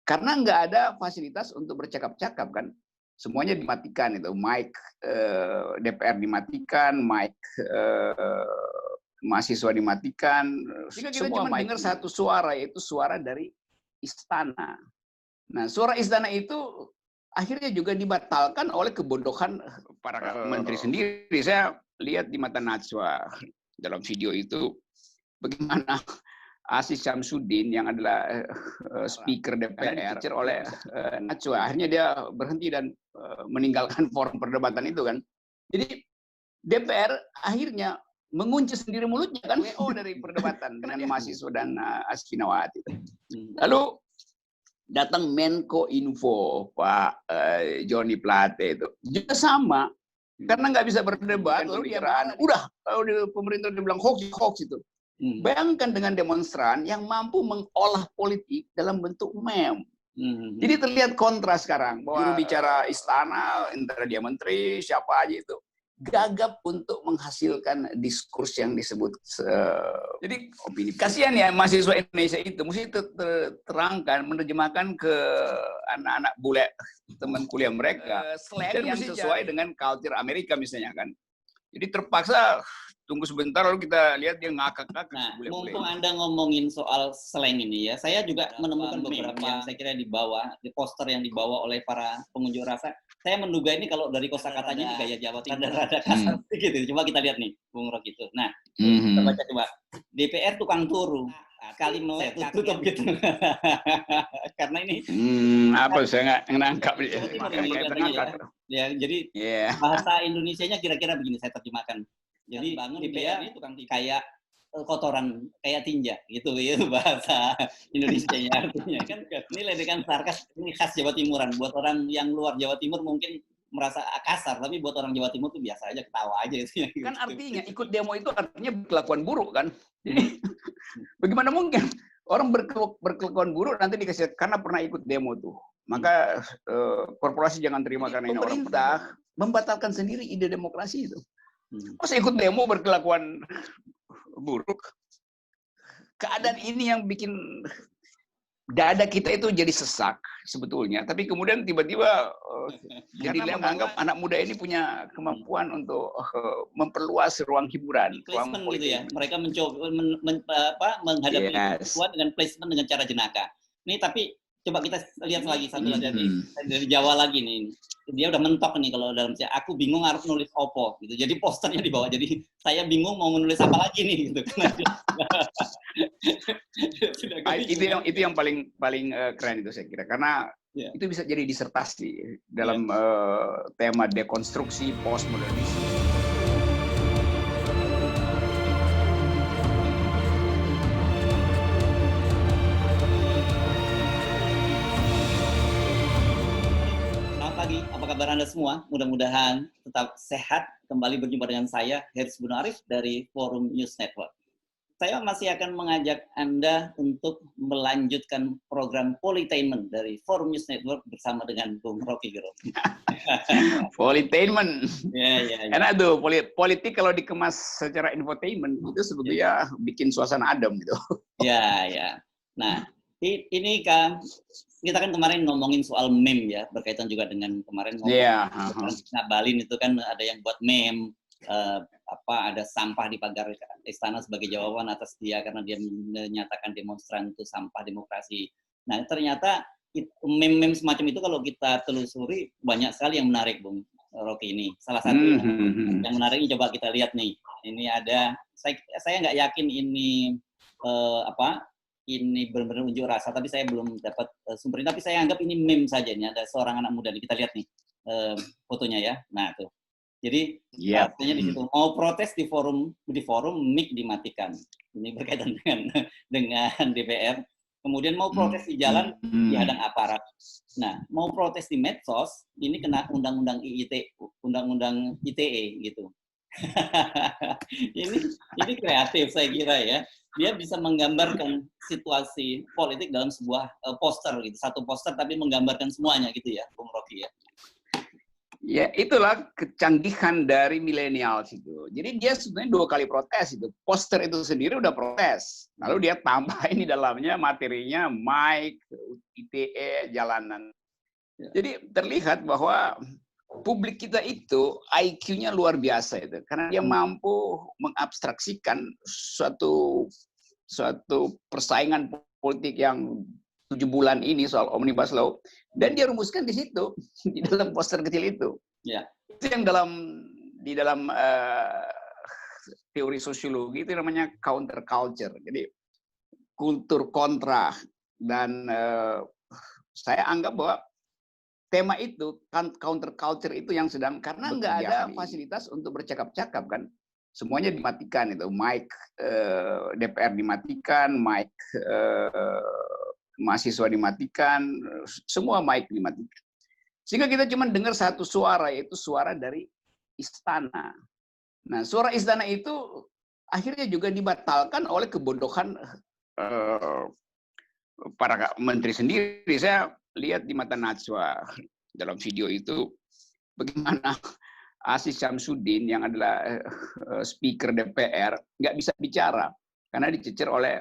Karena nggak ada fasilitas untuk bercakap-cakap kan. Semuanya dimatikan itu, mic DPR dimatikan, mic mahasiswa dimatikan. Jika kita cuma dengar satu suara, yaitu suara dari istana. Nah, suara istana itu akhirnya juga dibatalkan oleh kebodohan para menteri sendiri. Saya lihat di mata Najwa dalam video itu bagaimana Aziz Syamsuddin yang adalah speaker DPR oleh Najwa. Akhirnya dia berhenti dan meninggalkan forum perdebatan itu kan. Jadi DPR akhirnya mengunci sendiri mulutnya kan dari perdebatan dengan mahasiswa dan Asfinawati. Lalu datang Menko Info Pak Joni Plate itu juga sama karena nggak bisa berdebat lalu dia udah kalau pemerintah dibilang hoax itu. Bayangkan dengan demonstran yang mampu mengolah politik dalam bentuk meme. Jadi terlihat kontras sekarang bahwa bicara istana antara dia menteri siapa aja itu gagap untuk menghasilkan diskurs yang disebut jadi opini. Kasihan ya mahasiswa Indonesia itu mesti terangkan, menerjemahkan ke anak-anak bule teman kuliah mereka slang yang sesuai dengan culture Amerika misalnya kan. Jadi terpaksa tunggu sebentar lalu kita lihat dia ngakak-ngakak. Nah, mumpung Anda ngomongin soal slang ini ya, saya juga menemukan beberapa yang saya kira dibawa, di poster yang dibawa oleh para pengunjuk rasa. Saya menduga ini kalau dari kosakatanya ini gaya Jawa Timur rada kasar gitu. Coba kita lihat nih, Bung Rocky itu. Nah, kita baca coba. DPR tukang turu. Kali melek tutup gitu. Karena ini apa saya nggak nangkap ya. Jadi bahasa Indonesianya kira-kira begini saya terjemahkan. Jadi bangun DPR ini tukang kayak kotoran kayak tinja gitu ya bahasa Indonesianya artinya kan ini ledekan sarkas ini khas Jawa Timuran buat orang yang luar Jawa Timur mungkin merasa kasar tapi buat orang Jawa Timur tuh biasa aja ketawa aja gitu. Kan artinya ikut demo itu artinya berkelakuan buruk kan. Jadi bagaimana mungkin orang berkelakuan buruk nanti dikasih karena pernah ikut demo tuh. Maka korporasi jangan terima karena ini orang pemerintah membatalkan sendiri ide demokrasi itu. Pas ikut demo berkelakuan buruk. Keadaan ini yang bikin dada kita itu jadi sesak sebetulnya. Tapi kemudian tiba-tiba jadi menganggap anak muda ini punya kemampuan untuk memperluas ruang hiburan. Placement ruang gitu ya. Mereka mencoba menghadapi perempuan dengan placement dengan cara jenaka. Ini tapi coba kita lihat lagi satu dari Jawa lagi nih. Dia udah mentok nih kalau dalam aku bingung harus nulis opo gitu. Jadi posternya di bawah. Jadi saya bingung mau menulis apa lagi nih gitu. Itu yang paling keren itu saya kira karena itu bisa jadi disertasi dalam tema dekonstruksi postmodernisme. Apa kabar Anda semua? Mudah-mudahan tetap sehat. Kembali berjumpa dengan saya, Heris Bunarif dari Forum News Network. Saya masih akan mengajak Anda untuk melanjutkan program Politainment dari Forum News Network bersama dengan Bung Rocky Gerung. Politainment. Ya. Enak tuh, politik kalau dikemas secara infotainment itu sebetulnya bikin suasana adem gitu. Ya. Nah, ini kan kita kan kemarin ngomongin soal meme ya, berkaitan juga dengan kemarin ngabalin itu kan ada yang buat meme ada sampah di pagar istana sebagai jawaban atas dia karena dia menyatakan demonstran itu sampah demokrasi. Nah, ternyata meme-meme semacam itu kalau kita telusuri banyak sekali yang menarik, Bung Rocky ini. Salah satu yang menarik ini coba kita lihat nih. Ini ada saya nggak yakin ini ini benar-benar unjuk rasa, tapi saya belum dapat sumbernya. Tapi saya anggap ini meme saja. Ini ada seorang anak muda. Kita lihat nih fotonya ya. Nah tuh. Jadi artinya di situ mau protes di forum mic dimatikan. Ini berkaitan dengan DPR. Kemudian mau protes di jalan dihadang aparat. Nah mau protes di medsos ini kena undang-undang ITE gitu. ini kreatif saya kira ya. Dia bisa menggambarkan situasi politik dalam sebuah poster gitu, satu poster tapi menggambarkan semuanya gitu ya, Bung Rocky ya. Ya, itulah kecanggihan dari milenial itu. Jadi dia sebenarnya 2 kali protes itu. Poster itu sendiri udah protes. Lalu dia tambahin di dalamnya materinya mic, ITE, jalanan. Jadi terlihat bahwa publik kita itu IQ-nya luar biasa itu. Karena dia mampu mengabstraksikan suatu persaingan politik yang 7 bulan ini soal Omnibus Law, dan dia rumuskan di situ, di dalam poster kecil itu. Ya. Itu yang di dalam teori sosiologi itu namanya counter culture. Jadi kultur kontra, dan saya anggap bahwa tema itu counter culture itu yang sedang, karena nggak ada fasilitas untuk bercakap-cakap kan. Semuanya dimatikan itu, mic DPR dimatikan, mic mahasiswa dimatikan, semua mic dimatikan. Sehingga kita cuma dengar satu suara, yaitu suara dari istana. Nah, suara istana itu akhirnya juga dibatalkan oleh kebodohan para menteri sendiri. Saya lihat di mata Najwa dalam video itu, bagaimana Aziz Syamsuddin yang adalah speaker DPR nggak bisa bicara karena dicecer oleh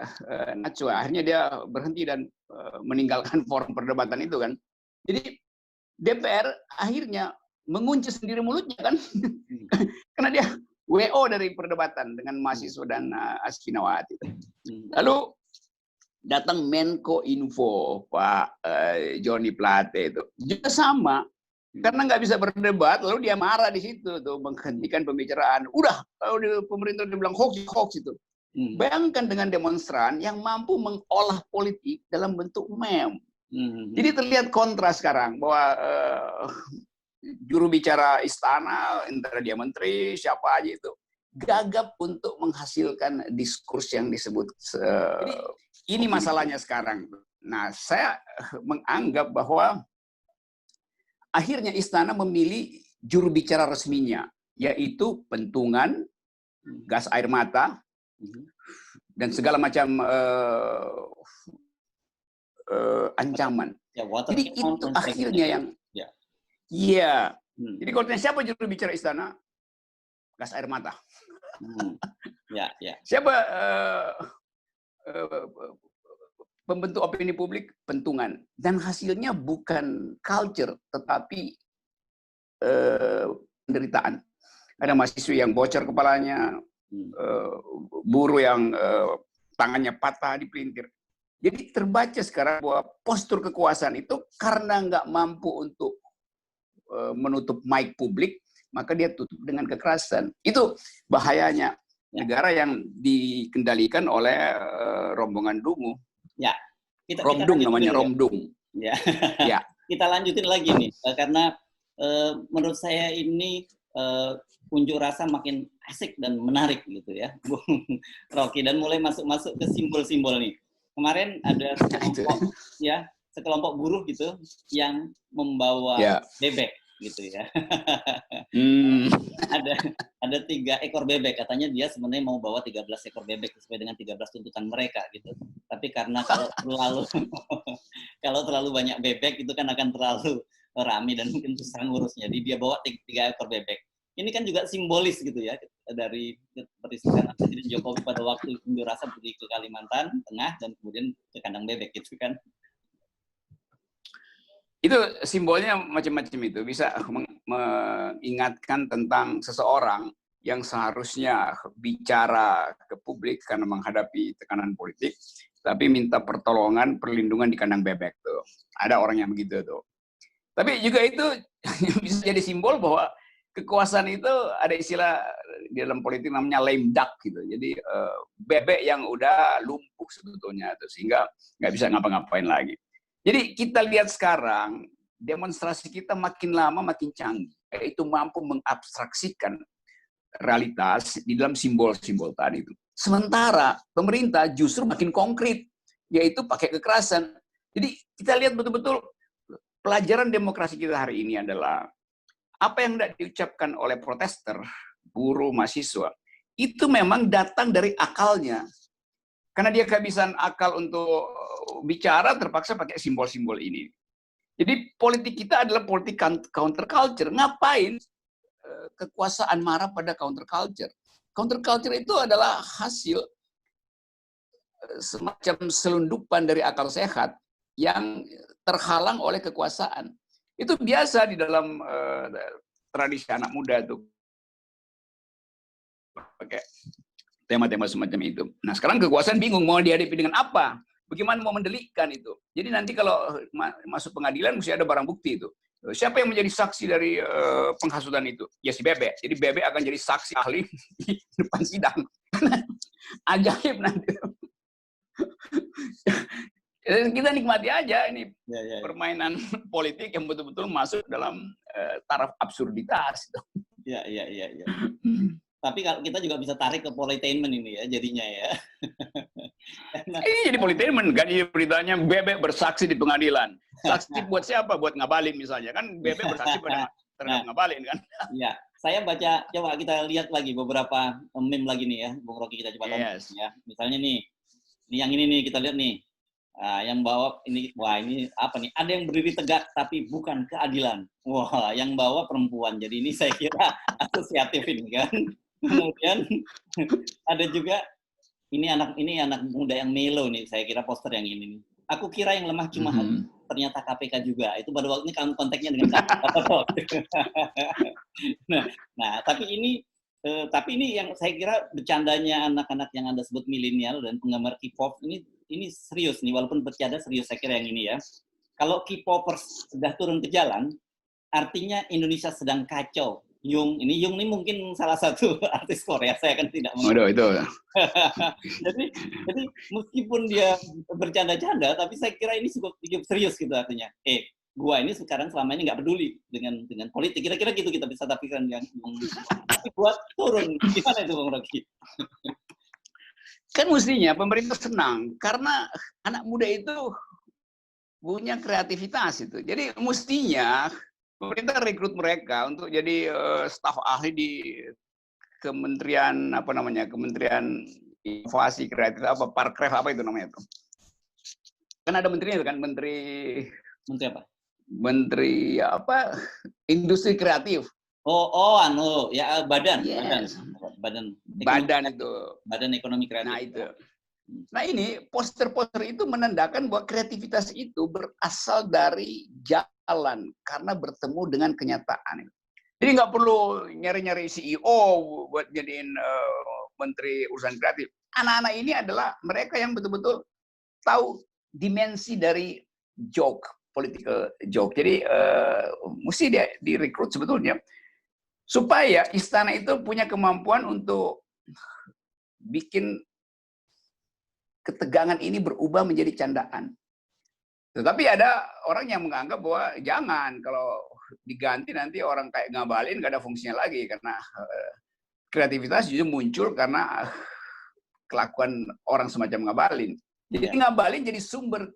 Najwa. Akhirnya dia berhenti dan meninggalkan forum perdebatan itu kan. Jadi DPR akhirnya mengunci sendiri mulutnya kan, karena dia WO dari perdebatan dengan mahasiswa dan Asfinawati. Lalu datang Menko Info Pak Joni Plate itu juga sama, karena nggak bisa berdebat, lalu dia marah di situ tuh, menghentikan pembicaraan. Udah, kalau pemerintah dibilang hoax itu. Bayangkan dengan demonstran yang mampu mengolah politik dalam bentuk meme. Jadi terlihat kontras sekarang bahwa juru bicara istana, entah dia menteri, siapa aja itu, gagap untuk menghasilkan diskurs yang disebut. Jadi ini masalahnya sekarang. Nah, saya menganggap bahwa akhirnya istana memilih juru bicara resminya, yaitu pentungan, gas air mata, dan segala macam ancaman. Jadi itu akhirnya yang, iya. Jadi kalau siapa juru bicara istana, gas air mata. Siapa pembentuk opini publik, pentungan. Dan hasilnya bukan culture, tetapi penderitaan. Ada mahasiswa yang bocor kepalanya, buruh yang tangannya patah dipelintir. Jadi terbaca sekarang bahwa postur kekuasaan itu karena nggak mampu untuk menutup mic publik, maka dia tutup dengan kekerasan. Itu bahayanya negara yang dikendalikan oleh rombongan dungu. Ya, Romdung namanya, Romdung. Ya. Ya. Kita lanjutin lagi nih, karena menurut saya ini unjuk rasa makin asik dan menarik gitu ya, Bung Rocky, dan mulai masuk ke simbol-simbol nih. Kemarin ada sekelompok buruh gitu yang membawa bebek gitu ya. Ada 3 ekor bebek, katanya dia sebenarnya mau bawa 13 ekor bebek sesuai dengan 13 tuntutan mereka gitu. Tapi karena kalau terlalu banyak bebek itu kan akan terlalu ramai dan mungkin susah ngurusnya. Jadi dia bawa 3 ekor bebek. Ini kan juga simbolis gitu ya, dari peristiwa Presiden Jokowi pada waktu unjuk rasa pergi ke Kalimantan Tengah dan kemudian ke kandang bebek gitu kan. Itu simbolnya macam-macam itu, bisa mengingatkan tentang seseorang yang seharusnya bicara ke publik karena menghadapi tekanan politik, tapi minta pertolongan, perlindungan di kandang bebek tuh. Ada orang yang begitu tuh. Tapi juga itu bisa jadi simbol bahwa kekuasaan itu ada istilah di dalam politik namanya lame duck gitu. Jadi bebek yang udah lumpuh sebetulnya tuh, sehingga nggak bisa ngapa-ngapain lagi. Jadi kita lihat sekarang demonstrasi kita makin lama makin canggih, yaitu mampu mengabstraksikan realitas di dalam simbol-simbol tadi itu. Sementara pemerintah justru makin konkret, yaitu pakai kekerasan. Jadi kita lihat betul-betul pelajaran demokrasi kita hari ini adalah apa yang tidak diucapkan oleh protester, buruh, mahasiswa, itu memang datang dari akalnya. Karena dia kehabisan akal untuk bicara, terpaksa pakai simbol-simbol ini. Jadi politik kita adalah politik counterculture. Ngapain kekuasaan marah pada counterculture? Counterculture itu adalah hasil semacam selundupan dari akal sehat yang terhalang oleh kekuasaan. Itu biasa di dalam tradisi anak muda tuh. Pakai tema-tema semacam itu. Nah, sekarang kekuasaan bingung mau dihadapi dengan apa? Bagaimana mau mendelikkan itu? Jadi nanti kalau masuk pengadilan mesti ada barang bukti itu. Siapa yang menjadi saksi dari penghasutan itu? Ya si Bebe. Jadi Bebe akan jadi saksi ahli di depan sidang. Ajaib nanti. Kita nikmati aja ini permainan politik yang betul-betul masuk dalam taraf absurditas. Iya. Tapi kalau kita juga bisa tarik ke politainment ini ya jadinya ya. Ini jadi politainment kan, ini beritanya Bebek bersaksi di pengadilan. Saksi buat siapa? Buat Ngabalin misalnya kan, Bebek bersaksi pada terhadap Ngabalin kan. Iya, saya baca, coba kita lihat lagi beberapa meme lagi nih ya, Bung Rocky, kita coba tonton ya. Misalnya nih yang ini nih kita lihat nih. Yang bawa ini, wah ini apa nih? Ada yang berdiri tegak tapi bukan keadilan. Wah, yang bawa perempuan. Jadi ini saya kira asosiatif ini kan. Kemudian ada juga ini anak muda yang melo nih, saya kira poster yang ini nih. Aku kira yang lemah cuma ternyata KPK juga. Itu pada waktu ini konteksnya dengan KPK. Nah, tapi ini yang saya kira bercandanya anak-anak yang Anda sebut milenial dan penggemar K-pop ini serius nih, walaupun bercanda serius saya kira yang ini ya. Kalau K-popers sudah turun ke jalan, artinya Indonesia sedang kacau. Yung ini mungkin salah satu artis Korea, saya kan tidak mengerti. Itu. jadi meskipun dia bercanda-canda, tapi saya kira ini cukup serius gitu artinya. Gua ini sekarang selama ini nggak peduli dengan politik. Kira-kira gitu kita bisa tapikan yang tapi buat turun. Gimana itu Bang Rocky? Kan mestinya pemerintah senang karena anak muda itu punya kreativitas itu. Jadi mestinya pemerintah rekrut mereka untuk jadi staf ahli di Kementerian Kementerian Inovasi Kreatif Parkref apa itu namanya itu. Kan ada menterinya kan, menteri apa? Menteri Industri Kreatif. Badan. Yes. Badan itu. Badan Ekonomi Kreatif. Nah itu. Nah ini poster-poster itu menandakan bahwa kreativitas itu berasal dari jalan karena bertemu dengan kenyataan. Jadi nggak perlu nyari-nyari CEO buat jadiin menteri urusan kreatif. Anak-anak ini adalah mereka yang betul-betul tahu dimensi dari political joke. Jadi mesti dia direkrut sebetulnya supaya istana itu punya kemampuan untuk bikin ketegangan ini berubah menjadi candaan. Tetapi ada orang yang menganggap bahwa jangan, kalau diganti nanti orang kayak Ngabalin nggak ada fungsinya lagi karena kreativitas justru muncul karena kelakuan orang semacam Ngabalin. Jadi Ngabalin jadi sumber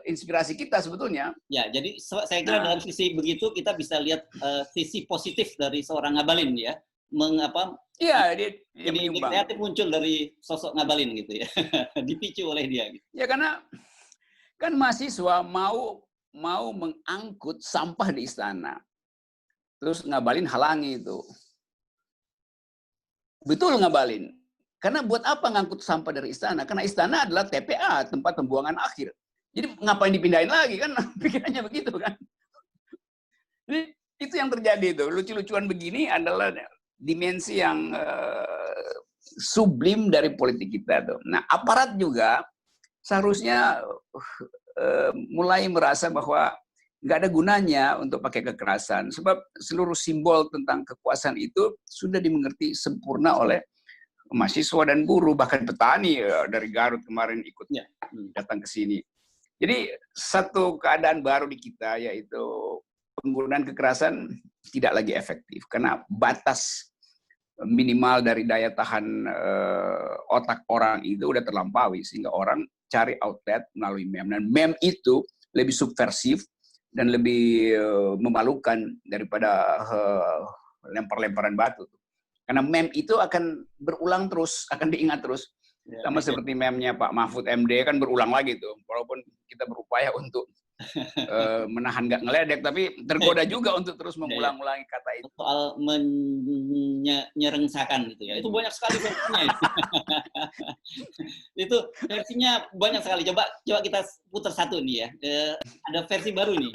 inspirasi kita sebetulnya. Ya, jadi saya kira dalam sisi begitu kita bisa lihat sisi positif dari seorang Ngabalin ya. Iya, dia kreatif muncul dari sosok Ngabalin gitu ya. Dipicu oleh dia gitu. Ya karena kan mahasiswa mau mengangkut sampah di istana. Terus Ngabalin halangi itu. Betul Ngabalin. Karena buat apa ngangkut sampah dari istana? Karena istana adalah TPA, tempat pembuangan akhir. Jadi ngapain dipindahin lagi kan? Pikirannya begitu kan. Jadi itu yang terjadi itu. Lucu-lucuan begini adalah dimensi yang sublim dari politik kita tuh. Nah, aparat juga seharusnya mulai merasa bahwa nggak ada gunanya untuk pakai kekerasan, sebab seluruh simbol tentang kekuasaan itu sudah dimengerti sempurna oleh mahasiswa dan buruh, bahkan petani dari Garut kemarin ikut datang ke sini. Jadi satu keadaan baru di kita yaitu penggunaan kekerasan tidak lagi efektif karena batas minimal dari daya tahan otak orang itu udah terlampaui sehingga orang cari outlet melalui meme, dan meme itu lebih subversif dan lebih memalukan daripada lempar-lemparan batu. Karena meme itu akan berulang terus, akan diingat terus. Sama seperti meme-nya Pak Mahfud MD kan berulang lagi tuh, walaupun kita berupaya untuk menahan nggak ngeledek, tapi tergoda juga untuk terus mengulang-ulangi kata itu. Soal menyerengsakan gitu ya, itu banyak sekali versinya. Itu versinya banyak sekali. Coba kita putar satu nih ya. Ada versi baru nih,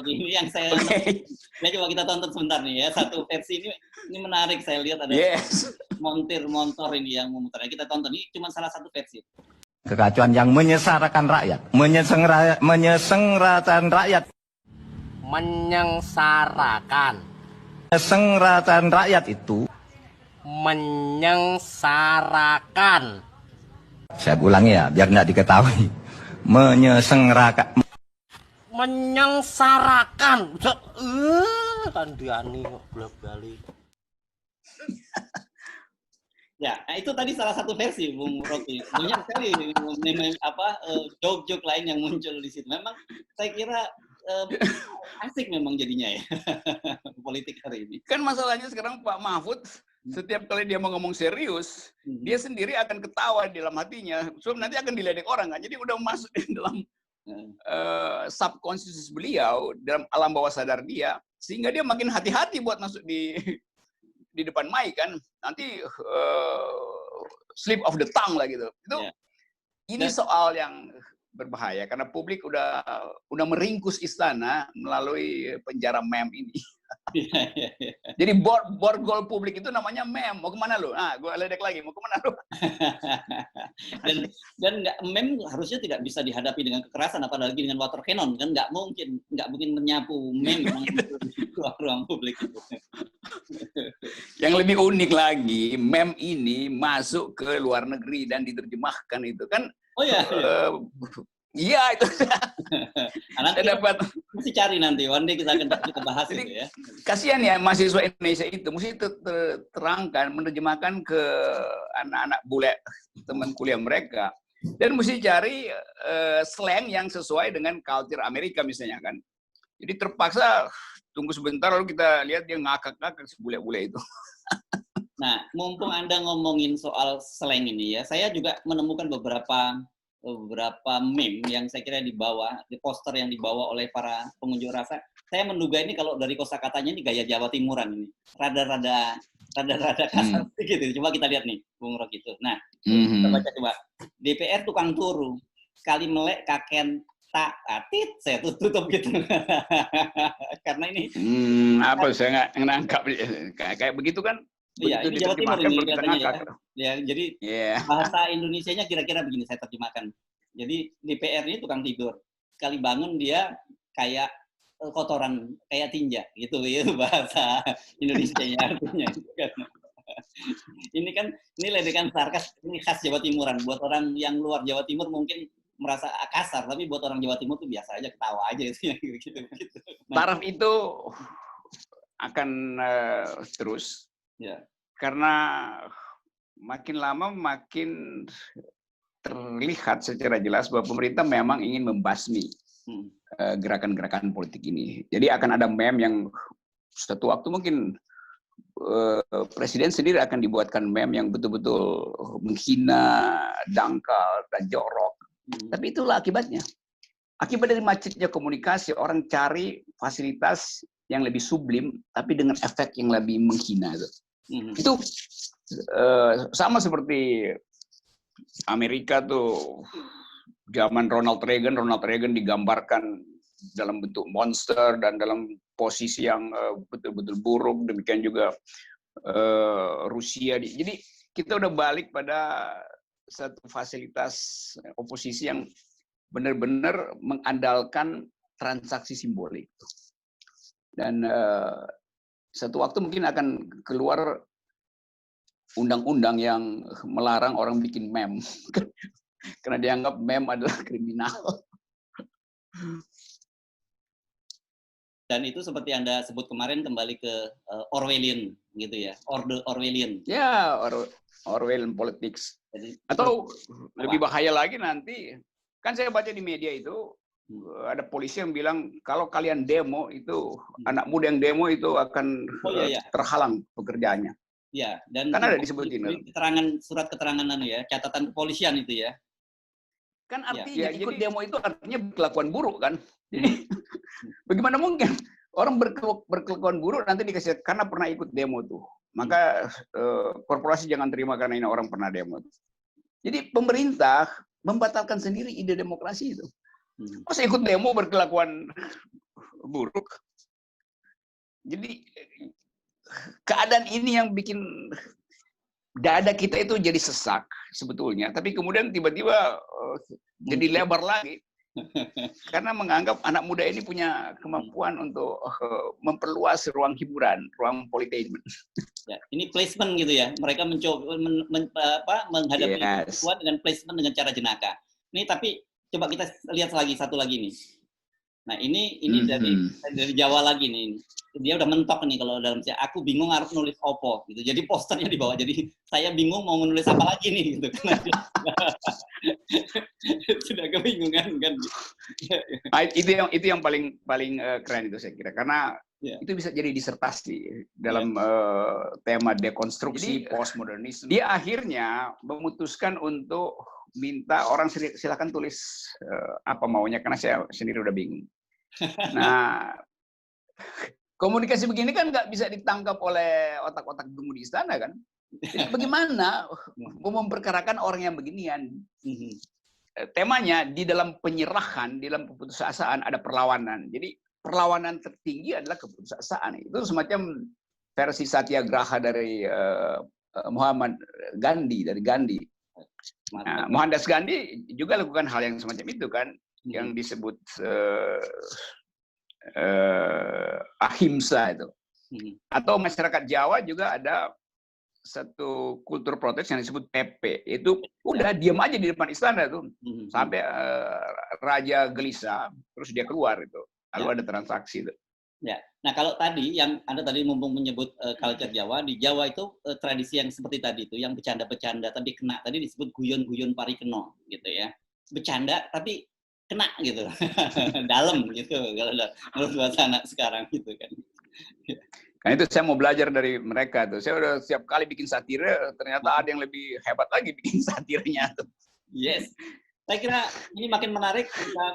ini yang saya coba kita tonton sebentar nih ya. Satu versi ini menarik, saya lihat ada montir-montor ini yang memutarnya. Kita tonton, ini cuma salah satu versi. Kekacauan yang menyengsarakan rakyat, menyengsarakan rakyat, menyengsarakan rakyat itu, menyengsarakan. Saya ulangi ya, biar nggak diketahui, menyengsarakan. Kan diani kok bolak-balik. Ya, itu tadi salah satu versi, Bung Rocky. Banyak sekali joke-joke lain yang muncul di situ. Memang saya kira asik memang jadinya ya politik hari ini. Kan masalahnya sekarang Pak Mahfud setiap kali dia mau ngomong serius, dia sendiri akan ketawa di dalam hatinya. So nanti akan diledek orang kan. Jadi udah masuk di dalam subconscious beliau, dalam alam bawah sadar dia, sehingga dia makin hati-hati buat masuk di depan mic kan, nanti slip of the tongue lah gitu. Ini soal yang berbahaya karena publik udah meringkus istana melalui penjara meme ini. Jadi borgol publik itu namanya meme. Mau kemana lu? Nah, gue ledek lagi. Mau kemana lu? dan meme harusnya tidak bisa dihadapi dengan kekerasan, apalagi dengan water cannon kan nggak mungkin menyapu meme di ruang publik itu. Yang lebih unik lagi, meme ini masuk ke luar negeri dan diterjemahkan itu kan. Oh ya. Iya itu. Nanti dapat mesti cari nanti, one day kita akan bahas itu ya. Kasihan ya mahasiswa Indonesia itu, mesti terangkan, menerjemahkan ke anak-anak bule teman kuliah mereka, dan mesti cari slang yang sesuai dengan culture Amerika misalnya kan. Jadi terpaksa tunggu sebentar lalu kita lihat dia ngakak-ngakak si bule-bule itu. Nah, mumpung Anda ngomongin soal slang ini ya, saya juga menemukan beberapa meme yang saya kira dibawa, di poster yang dibawa oleh para pengunjuk rasa. Saya menduga ini kalau dari kosakatanya ini gaya Jawa Timuran ini. Rada-rada kasar gitu. Coba kita lihat nih, Bung Rocky itu. Nah, kita baca coba. DPR tukang turu. Sekali melek kaken tak atit, saya tutup gitu. Karena ini apa saya nggak nangkap kayak begitu kan. Iya, ini Jawa Timur ini katanya ya. Ya, jadi bahasa Indonesianya kira-kira begini saya terjemahkan. Jadi DPR ini tukang tidur. Sekali bangun dia kayak kotoran, kayak tinja gitu ya bahasa Indonesianya artinya. Ini ledekan sarkas, ini khas Jawa Timuran. Buat orang yang luar Jawa Timur mungkin merasa kasar, tapi buat orang Jawa Timur tuh biasa aja, ketawa aja gitu. Taraf itu akan terus. Ya. Karena makin lama makin terlihat secara jelas bahwa pemerintah memang ingin membasmi gerakan-gerakan politik ini. Jadi akan ada meme yang suatu waktu mungkin presiden sendiri akan dibuatkan meme yang betul-betul menghina, dangkal, dan jorok. Tapi itulah akibatnya. Akibat dari macetnya komunikasi, orang cari fasilitas yang lebih sublim, tapi dengan efek yang lebih menghina. Itu sama seperti Amerika tuh zaman Ronald Reagan digambarkan dalam bentuk monster dan dalam posisi yang betul-betul buruk. Demikian juga Rusia. Jadi kita udah balik pada satu fasilitas oposisi yang benar-benar mengandalkan transaksi simbolik. Dan satu waktu mungkin akan keluar undang-undang yang melarang orang bikin meme. Karena dianggap meme adalah kriminal. Dan itu seperti Anda sebut kemarin kembali ke Orwellian gitu ya, Orwellian. Ya, Orwellian politics. Atau lebih bahaya lagi nanti, kan saya baca di media itu, ada polisi yang bilang kalau kalian demo itu anak muda yang demo itu akan terhalang pekerjaannya. Ya, dan kan ada disebutin surat keterangan ya, catatan kepolisian itu ya. Kan artinya ikut demo itu artinya kelakuan buruk kan? Jadi bagaimana mungkin orang berkelakuan buruk nanti dikasih karena pernah ikut demo tuh. Maka korporasi jangan terima karena ini orang pernah demo. Jadi pemerintah membatalkan sendiri ide demokrasi itu. Masa ikut demo berkelakuan buruk. Jadi keadaan ini yang bikin dada kita itu jadi sesak sebetulnya. Tapi kemudian tiba-tiba jadi lebar lagi. Karena menganggap anak muda ini punya kemampuan untuk memperluas ruang hiburan, ruang politainment. Ya, ini placement gitu ya. Mereka mencoba menghadapi perempuan dengan placement dengan cara jenaka. Ini tapi coba kita lihat lagi satu lagi nih. Nah ini dari Jawa lagi nih. Dia udah mentok nih kalau dalam aku bingung harus nulis opo gitu. Jadi posternya di bawah. Jadi saya bingung mau menulis apa lagi nih gitu. Sudah kebingungan kan. Itu yang paling keren itu saya kira karena itu bisa jadi disertasi dalam tema dekonstruksi postmodernisme. Dia akhirnya memutuskan untuk minta orang silakan tulis apa maunya karena saya sendiri udah bingung. Nah, komunikasi begini kan nggak bisa ditangkap oleh otak-otak gemuk di istana kan? Jadi bagaimana memperkarakan orang yang beginian? Temanya di dalam penyerahan, di dalam keputusasaan ada perlawanan. Jadi perlawanan tertinggi adalah keputusasaan. Itu semacam versi satyagraha dari Muhammad Gandhi, dari Gandhi. Nah, Mohandas Gandhi juga lakukan hal yang semacam itu kan, yang disebut ahimsa itu. Atau masyarakat Jawa juga ada satu kultur protes yang disebut PP. Itu udah diam aja di depan istana tuh sampai raja gelisah, terus dia keluar itu. Lalu ada transaksi itu. Ya. Nah kalau tadi yang Anda tadi mumpung menyebut culture Jawa, di Jawa itu tradisi yang seperti tadi itu, yang bercanda-bercanda tapi kena, tadi disebut guyon-guyon parikeno gitu ya. Bercanda tapi kena gitu. Dalam gitu kalau menurut bahasa anak sekarang gitu kan. Karena itu saya mau belajar dari mereka tuh. Saya udah setiap kali bikin satire, ternyata ada yang lebih hebat lagi bikin satirnya tuh. Yes. Saya kira ini makin menarik kita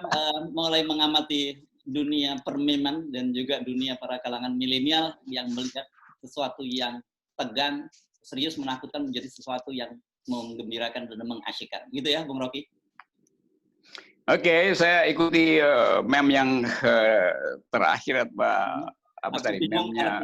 mulai mengamati dunia permeman dan juga dunia para kalangan milenial yang melihat sesuatu yang tegang, serius, menakutkan menjadi sesuatu yang menggembirakan dan mengasyikkan. Gitu ya, Bung Rocky? Oke, saya ikuti meme yang terakhir apa tadi meme-nya.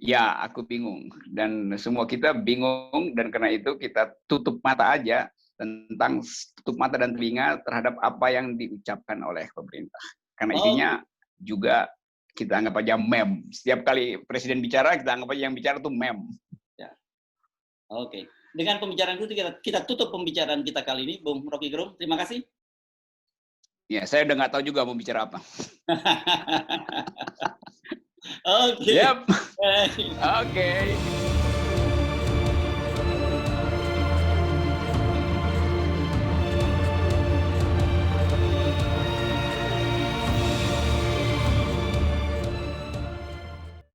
Ya, aku bingung dan semua kita bingung dan karena itu kita tutup mata aja tentang tutup mata dan telinga terhadap apa yang diucapkan oleh pemerintah. Karena intinya juga kita anggap aja meme. Setiap kali presiden bicara kita anggap aja yang bicara tuh meme. Ya. Oke. Dengan pembicaraan itu kita tutup pembicaraan kita kali ini, Bung Rocky Gerung. Terima kasih. Ya, saya udah nggak tahu juga mau bicara apa. Oke. Yep. Oke.